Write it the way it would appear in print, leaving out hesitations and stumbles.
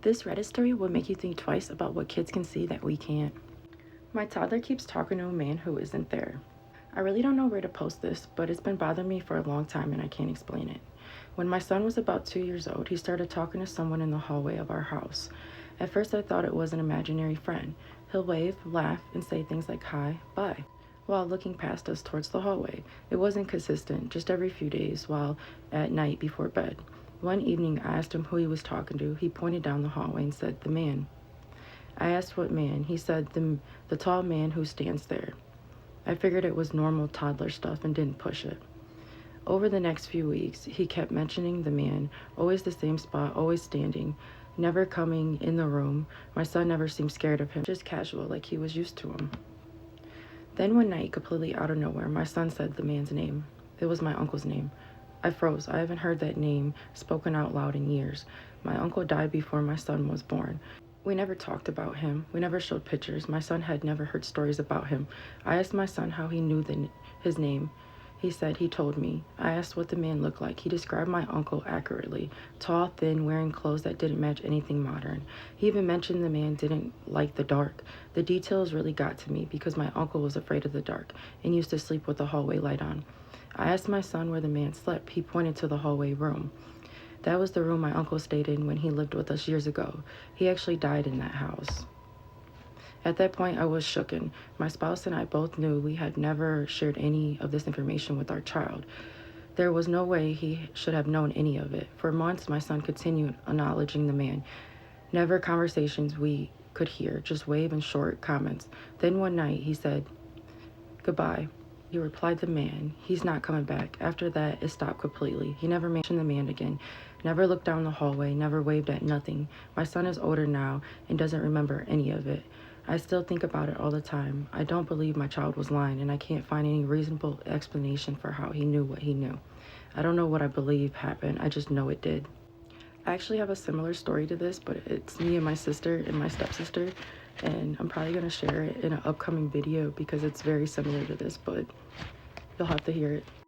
This Reddit story will make you think twice about what kids can see that we can't. My toddler keeps talking to a man who isn't there. I really don't know where to post this, but it's been bothering me for a long time and I can't explain it. When my son was about 2 years old, he started talking to someone in the hallway of our house. At first I thought it was an imaginary friend. He'll wave, laugh, and say things like hi, bye, while looking past us towards the hallway. It wasn't consistent, just every few days while at night before bed. One evening I asked him who he was talking to. He pointed down the hallway and said, "The man." I asked what man. He said, the tall man who stands there. I figured it was normal toddler stuff and didn't push it. Over the next few weeks, he kept mentioning the man, always the same spot, always standing, never coming in the room. My son never seemed scared of him, just casual, like he was used to him. Then one night, completely out of nowhere, my son said the man's name. It was my uncle's name. I froze. I haven't heard that name spoken out loud in years. My uncle died before my son was born. We never talked about him. We never showed pictures. My son had never heard stories about him. I asked my son how he knew his name. He said he told me. I asked what the man looked like. He described my uncle accurately. Tall, thin, wearing clothes that didn't match anything modern. He even mentioned the man didn't like the dark. The details really got to me because my uncle was afraid of the dark and used to sleep with the hallway light on. I asked my son where the man slept. He pointed to the hallway room. That was the room my uncle stayed in when he lived with us years ago. He actually died in that house. At that point, I was shooken. My spouse and I both knew we had never shared any of this information with our child. There was no way he should have known any of it. For months, my son continued acknowledging the man. Never conversations we could hear, just wave and short comments. Then one night, he said, "Goodbye." He replied the man, "He's not coming back." After that, it stopped completely. He never mentioned the man again, never looked down the hallway, never waved at nothing. My son is older now and doesn't remember any of it. I still think about it all the time. I don't believe my child was lying, and I can't find any reasonable explanation for how he knew what he knew. I don't know what I believe happened. I just know it did. I actually have a similar story to this, but it's me and my sister and my stepsister, and I'm probably going to share it in an upcoming video because it's very similar to this, but you'll have to hear it.